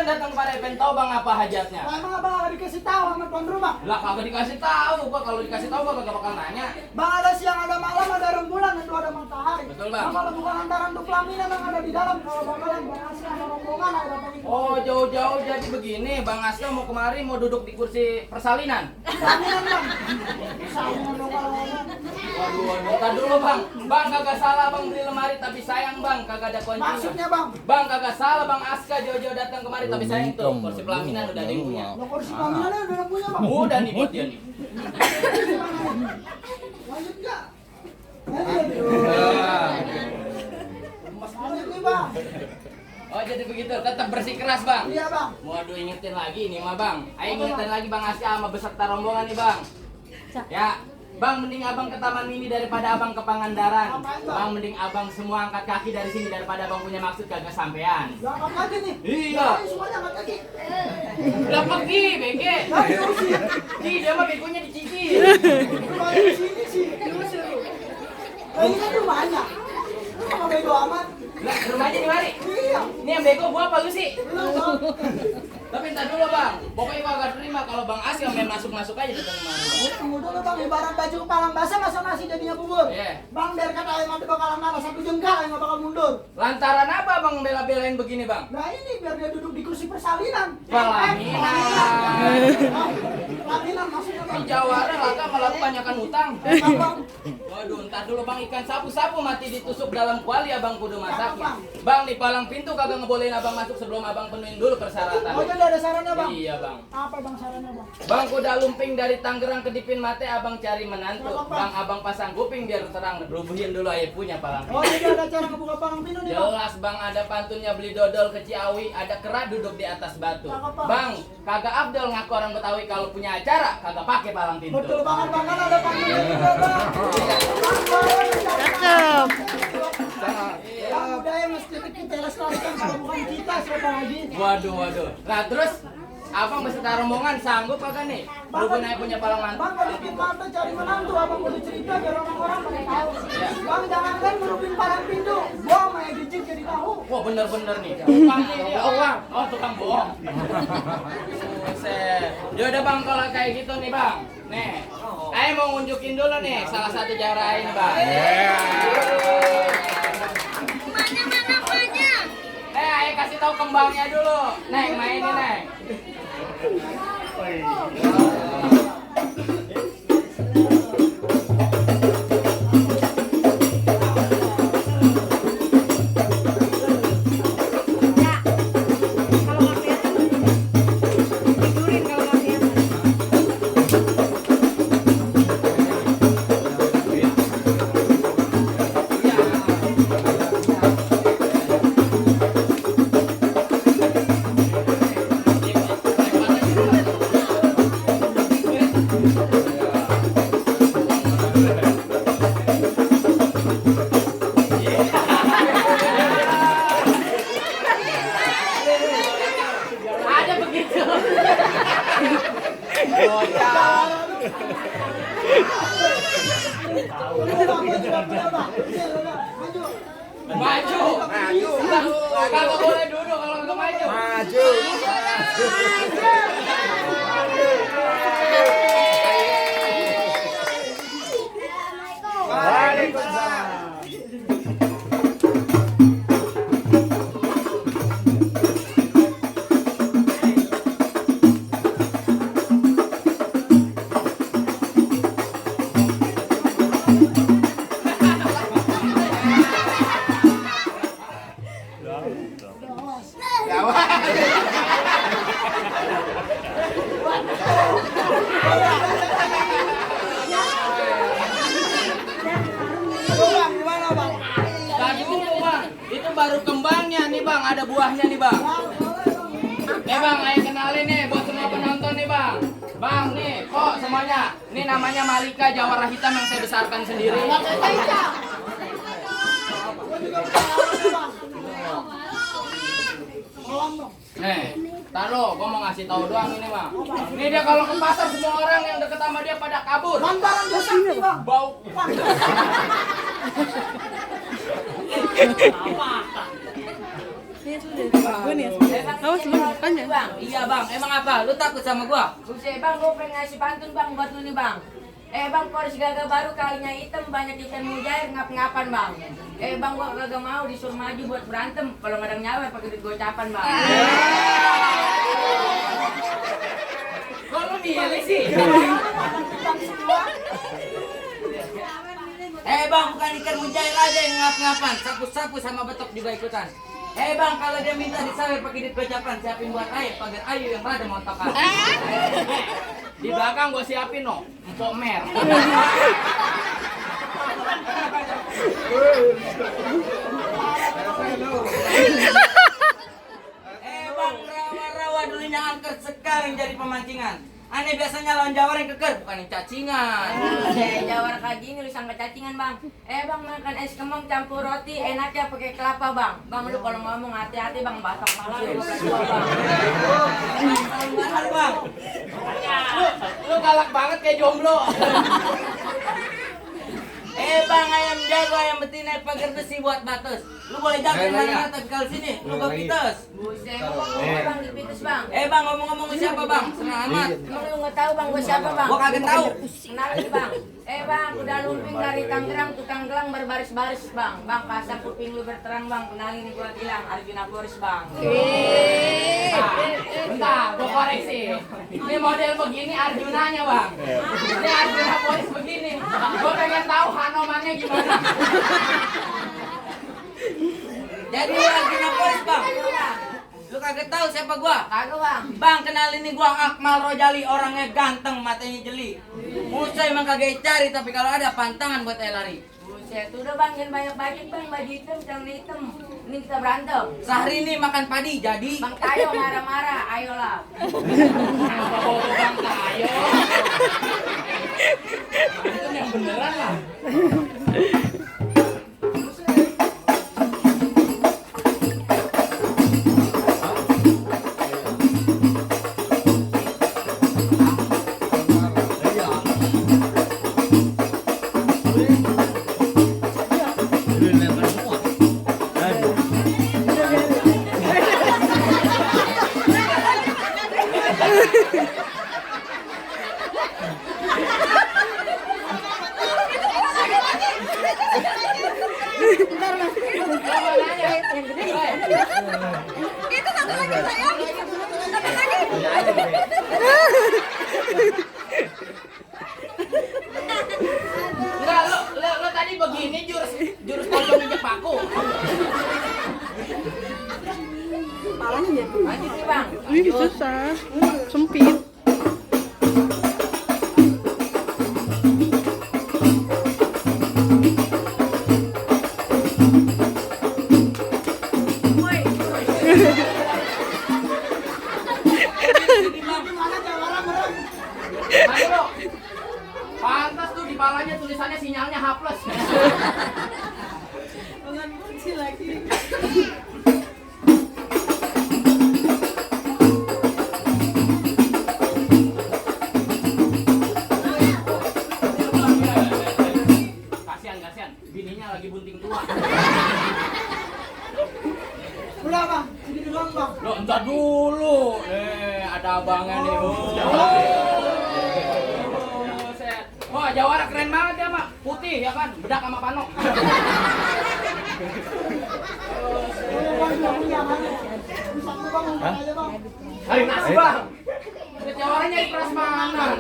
datang kepada event tahu bang apa hajatnya? Nah, emang abang nggak dikasih tahu sama tuan rumah? Lah kagak dikasih tahu, gua kalau dikasih tahu gua kagak bakal nanya. Bang ada siang, ada malam, ada rembulan, itu ada matahari. Betul, Bang. Nah, kalau bukan antaran tuh pelaminan yang ada di dalam, kalau bakalan Bang Asli sama rombongan ada datang itu. Oh jauh-jauh jadi begini, Bang Aslo mau kemari mau duduk di kursi persalinan. Pelaminan bang. Salinan dong kalau ngomong. Waduh, ntar dulu bang. Bang kagak salah bang beli lemari tapi sayang bang kagak ada kuncinya. Maksudnya bang? Bang kagak salah bang Aska jauh-jauh datang kemari tapi sayang tuh kursi pelaminan udah ada yang punya. Lo kursi peminannya udah ada punya bang? Udah nih buat dia nih. Lanjut nggak? Lanjut nih bang. Oh jadi begitu, tetap bersikeras bang. Iya bang. Waduh ingetin lagi nih mah bang. Ayo ingetin lagi bang Aska sama beserta rombongan nih bang. Ya. Bang, mending abang ke Taman Mini daripada abang ke Pangandaran. Bang, mending abang semua angkat kaki dari sini daripada abang punya maksud kagak sampean. Gak angkat kaki nih? Iya. Semuanya angkat kaki. Udah pergi, bege. Dia mah begonya dicicil. Rumahnya di sini sih. Ini kan rumahnya. Lu mau bego amat? Lah, rumahnya di mari. Iya. Ini yang bego gua apa lu sih? Lu bang. Tapi entar dulu bang, pokoknya gua gak terima kalau bang As yang main masuk-masuk aja di tengah Lu tunggu dulu bang, ibarat baju kepalang basah masa nasi jadinya bubur. Iya. Bang, biar kata ayam nanti bakalan nanas satu jengkal yang gak bakal mundur. Lantaran apa bang bela-belain begini bang? Nah ini biar dia duduk di kursi persalinan. Pelaminan. Pelaminan maksudnya Di bang. Jawara laka malah kebanyakan utang. Bang. Waduh, entar dulu bang ikan sapu-sapu mati ditusuk dalam kuali abang kudu masakin. Bang di palang pintu kagak ngebolehin abang masuk sebelum abang penuhin dulu persyaratan. Oh jadi ada sarannya bang? Iya bang. Apa bang sarannya bang? Bang kuda lumping dari Tangerang ke Dipin Mate abang cari menantu. Apa, Bang? Bang abang pasang kuping biar terang. Rubuhin dulu aja punya palang Oh pintu. jadi ada cara ngebuka palang pintu nih bang? Jelas bang ada pantunnya beli dodol ke Ciawi, ada kera duduk di atas batu. Cakep, Bang. Bang, kagak Abdul ngaku orang Betawi kalau punya acara kagak pakai palang pintu. Betul banget bang, kan ada panggilnya juga bang. Cakep. Yang budaya mesti kita lestarikan, kalau bukan kita siapa lagi? Waduh. Nah terus abang beserta rombongan sanggup kagak nih? Berhubung aja punya palang Bang palang berhubung pintu. mata cari menantu, abang boleh cerita biar orang-orang pada tahu. Ya. Bang jangan kan berhubung palang pintu, bohong kayak dijin jadi tahu. Wah bener-bener nih. Tukangnya dia orang. Oh tukang bohong. Buset. Yaudah bang kalau kayak gitu nih bang. Nih, saya mau ngunjukin dulu nih salah satu cara ini bang. Ayo kasih tahu kembangnya dulu. Neng, mainin neng. Ada begitu. Bocah. Maju. Kagak boleh duduk kalau nggak maju. Maju. Waalaikumsalam. Bang, gimana bang? Tadi dulu bang, itu baru kembangnya nih bang, ada buahnya nih bang. Nih bang, ayo kenalin nih buat semua penonton nih bang. Bang nih, kok semuanya. Ini namanya Malika Jawara Hitam yang saya besarkan sendiri. Nih, taruh, gua mau ngasih tahu doang ini bang. Ini dia kalau ke pasar semua orang yang deket sama dia pada kabur. Lantaran dia sakti bang. Bau. Awas lu bukannya. Bang, iya bang, emang apa? Lu takut sama gua? Buset bang, gue pengen ngasih pantun bang buat lu nih bang. Bang, Polres Gagah baru kalinya hitam, banyak ikan mujair, ngap-ngapan bang. Bang, gua kagak mau disuruh maju buat berantem. Kalau nggak ada nyawa pakai duit gocapan bang. Kok lu milih sih? Bang, bukan ikan mujair aja yang ngap-ngapan, sapu-sapu sama betok juga ikutan. Bang, kalau dia minta disawer pakai duit gocapan, siapin buat air, pagar ayu yang rada montokan. Di belakang gua siapin no, empok mer. Bang, rawa-rawa dulunya angker, sekarang jadi pemancingan. Aneh biasanya lawan jawar yang keker, bukan yang cacingan. Jawar kayak gini lu sangka cacingan bang. Bang, makan es kembang campur roti, enaknya pakai kelapa bang. Bang, lu kalau ngomong hati-hati bang, batok malah lu bang. Bang, lu galak banget kayak jomblo. Bang, ayam jago, ayam betina, pagar besi buat batas. Lu boleh jaga di mana-mana, tapi kalau sini lu gak pites. Buset, bang dipites bang. Bang, ngomong-ngomong siapa bang? Senang amat. Emang lu nggak tahu bang, gua siapa bang? Gua kagak tahu. Kenalin bang. Bang, udah lumping dari Tangerang, tukang gelang berbaris-baris bang. Bang, pasang kuping lu berterang bang. Kenalin nih gua bilang Arjuna Boris bang. Bentar, gua koreksi. Ini model begini Arjunanya bang. Ini Arjuna Boris begini. Gua pengen tahu Hanomannya gimana. Jadi Arjuna Boris bang. Lu kagak tahu siapa gua? Kagak bang. Bang, kenalin nih gua Akmal Rojali, orangnya ganteng, matanya jeli. Musa emang kagak cari, tapi kalau ada pantangan buat lari. Buset, udah bang, jangan banyak-banyak bang, baju hitam, celana hitam. Ini kita berantem. Sehari ini makan padi, jadi. Bang Tayo marah-marah, ayolah. Kenapa bawa Bang Tayo? Itu yang beneran lah. Enggak, lo tadi begini jurus pocong injek paku. Lanjut nih bang. Ih, susah. Sempit. Woi. Ayo lo. Pantas tuh di palanya tulisannya sinyalnya H+. Dengan kunci lagi. Kasihan, bininya lagi bunting tua. Udah bang, ini doang bang. Lo entar dulu. Ada abangnya nih. Set. Wah, jawara keren banget ya, Mak. Putih ya kan, bedak sama pano. Hari nasi, Bang. Jawarannya di prasmanan.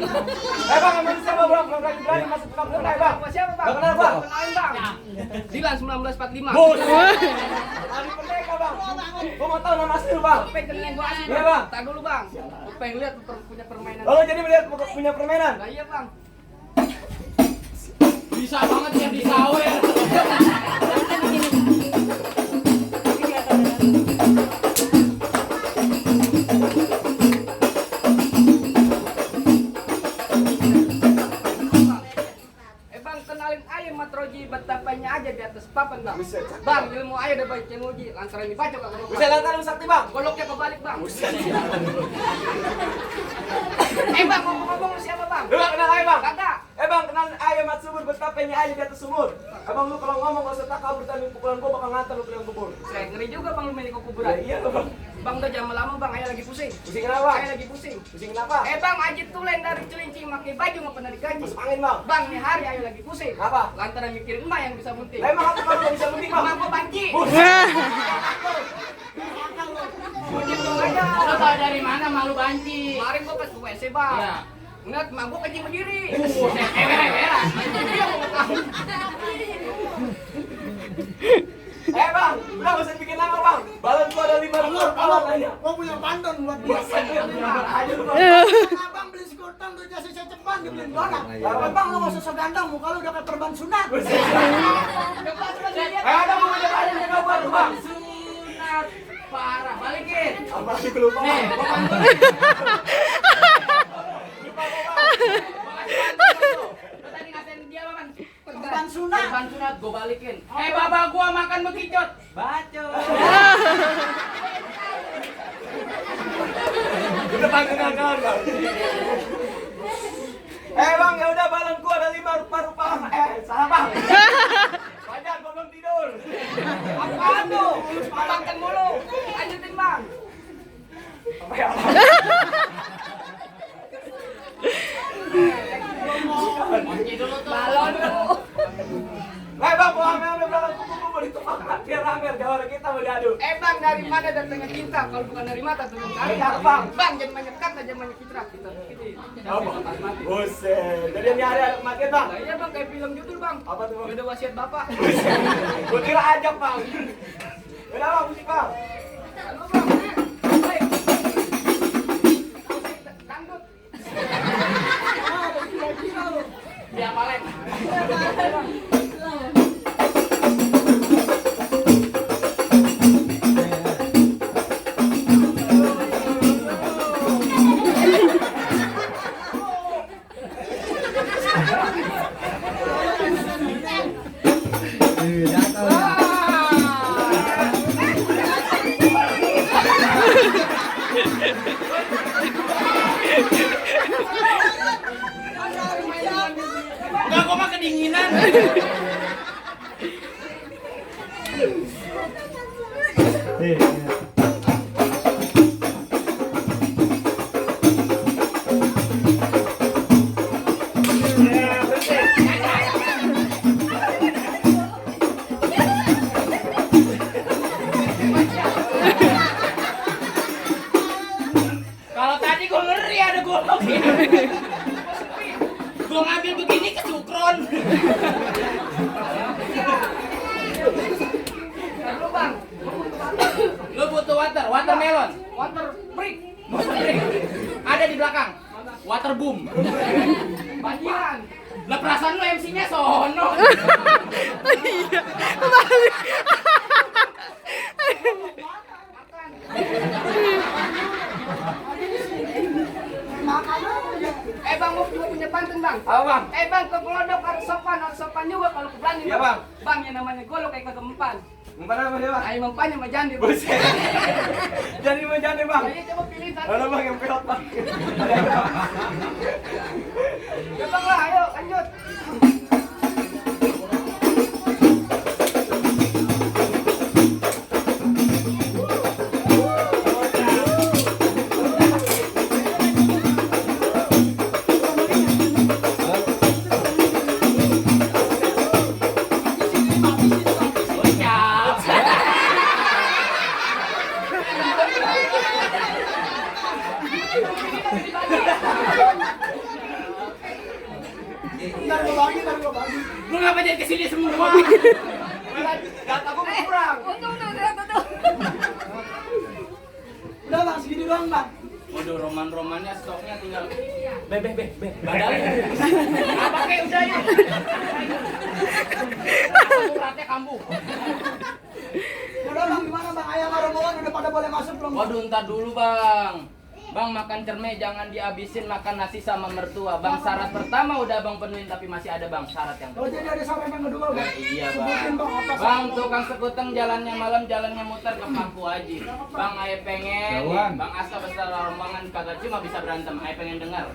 Bang, emang siapa bang? Berani masuk ke kampung Bang? Siapa, Bang? Bang, kenal Bang? Kenalin, Bang. Dilan 1945. Bos. Hari Merdeka Bang. Gua mau tahu nama asli lu Bang. Pengen kenalin gua asli, Iya, Bang. Bang. Tar dulu, Bang. Gua pengen lihat punya permainan. Lalu jadi melihat punya permainan. Nah, iya, Bang. Bisa banget yang disawer. Bang, kenalin air matroji betapanya aja di atas papan, Bang. Bang, ilmu air udah baca nguji, lantaran dibaca, Bang. Bisa lantar lu sakti Bang. Goloknya kebalik, Bang. Bang, ngomong-ngomong lu siapa, Bang? Lu gak kenal aja Bang. Kagak. Bang, bang, kenal ayam mat subur betapanya aja di atas sumur. Abang lu kalau ngomong gak usah tak kabur tadi pukulan gua bakal ngantar lu ke dalam kubur. Saya ngeri juga bang lu main ke Ya, kuburan. iya lo bang. Bang udah jangan lama bang, ayah lagi pusing. Pusing kenapa? Ayah lagi pusing. Pusing kenapa? Bang, ajit tulen dari celincing pakai baju nggak pernah digaji. Masuk angin bang. Bang, nih hari ayah lagi pusing. Apa? Lantaran mikirin emak yang bisa munting. Lah emang apa kalau gak bisa penting bang? Emak gua banci. Bunyi dong aja. Lo tau dari mana malu banci? Kemarin gua pas ke WC bang. Iya. Ngeliat emak gua kencing berdiri. Heran. Dia mau ngetahu. Bang, udah gak usah bikin nama bang. Balon gua ada 5 ekor balon aja. Gua punya pantun buat dia. Aja lu bang. Abang beli skuter tuh jasa cepat dibeliin orang. Bang lu gak usah ganteng, muka lu udah kayak perban sunat. Ada mau jaga buat lu bang. Sunat parah, balikin. Apa sih lupa Nih, bang? gua bantuin. Tadi ngatain dia apa kan? Perban sunat. Perban sunat, gua balikin. Bapak gua makan bekicot. Bacot. Udah panggil kawan bang. Bang, ya udah balon gua ada 5 rupa-rupa. Salah bang. Padahal gua belum tidur. Apaan tuh? Makan mulu. Lanjutin bang. Apa ya? Kunci dulu tuh. Balon lu. Bang, gua ambil balon kupu-kupu di tukang biar rame gawar kita mau diadu. Bang, dari mana datangnya cinta? Kalau bukan dari mata turun kali. Iya, Bang. Bang, jangan banyak kata, jangan banyak citra. Kita Apa? Buset. Jadi yang nyari ada kematian bang. Iya bang, kayak film judul bang. Apa tuh bang? Udah wasiat bapak. Gua kira ajak bang. Udah bang, musik bang. Halo bang. Baik. Musik dangdut. Dia paling. Enggak, gua mah kedinginan. Kalau tadi gua ngeri ada golok ini. Gua ngambil begini kesukron. Lu bang, lu butuh watermelon, water break. Ada di belakang. Water boom. Banjiran. Lah perasaan lu MC-nya sono. Iya. Balik. Bang, mau juga punya pantun bang. Apa bang? Bang, ke kelodok harus sopan juga kalau ke berani. Iya, Bang. Bang, yang namanya golok kayak kagak mempan. Mempan apa dia bang? Ayo mempannya sama jandi. Buset. Jadi mau jadi bang. Ayo coba pilih satu. Mana bang yang pelot bang? Ya bang lah, ayo lanjut. Ntar gua bagi. Lu ngapa jadi kesini semua? Data gua kurang. Udah bang, segini doang bang. Waduh, roman-romannya stoknya tinggal be. Badalin. Apa kayak udah ya? Suratnya kambuh. Udah bang, gimana bang? Ayam rombongan udah pada boleh masuk belum? Waduh, ntar dulu bang. Bang, makan cerme jangan dihabisin, makan nasi sama mertua. Bang, syarat pertama udah bang penuhin, tapi masih ada bang syarat yang Oh jadi ada syarat yang kedua bang? Iya Sebutin bang. bang, apa Bang, tukang sekuteng jalannya malam, jalannya muter ke Paku Haji. Bang, ayo pengen. Bang Asta besar rombongan kagak cuma bisa berantem. Ayo pengen dengar.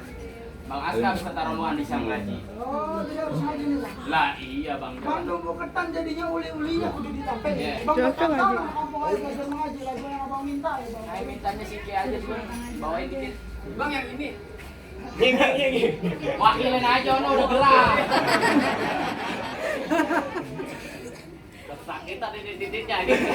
Bang Aska beserta rombongan di siang ngaji. Oh, jadi harus ngaji nih bang. Lah iya bang. Bang nunggu ketan jadinya uli-ulinya kudu ditampil. Iya. Bang Jauh ketan ngaji. lah kampung aja belajar mengaji lagu yang abang minta ya bang. Saya mintanya si Ki aja bang. Bawain dikit. Bang yang ini. Wakilin aja ono udah gerak. Kesakitan titik-titiknya gitu.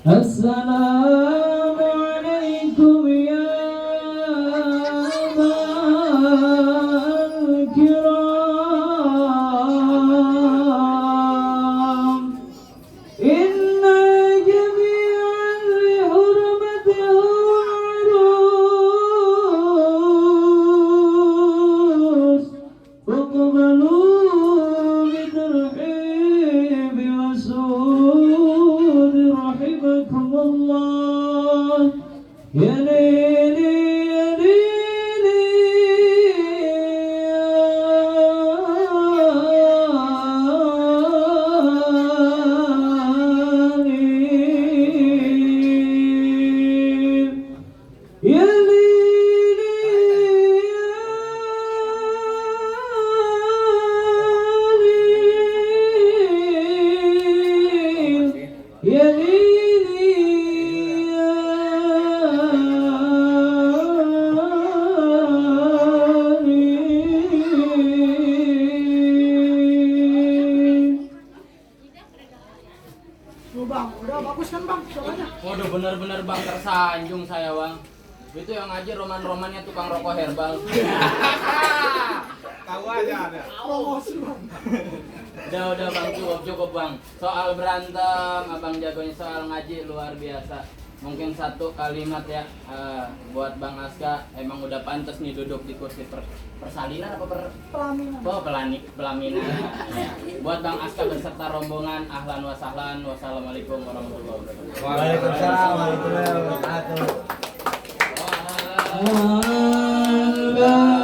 Assalamualaikum ya abal kiram. Inna jami'an li hurmatihi urus. Uqbalu bitarhibi wa sudi rahimakumullah. Ya lili ya lili ya Tuh bang, udah bagus kan bang suaranya. Waduh bener-bener bang tersanjung saya bang. Itu yang ngaji roman-romannya tukang rokok herbal. Tahu aja ada. Promosi bang. Udah bang cukup bang. Soal berantem abang jagonya, soal ngaji luar biasa. Mungkin satu kalimat ya buat Bang Aska, emang udah pantas nih duduk di kursi persalinan apa Pelaminan. Oh pelaminan. Ya. Buat Bang Aska beserta rombongan, ahlan wa sahlan. Wassalamualaikum warahmatullahi wabarakatuh. Waalaikumsalam warahmatullahi wabarakatuh. Wah.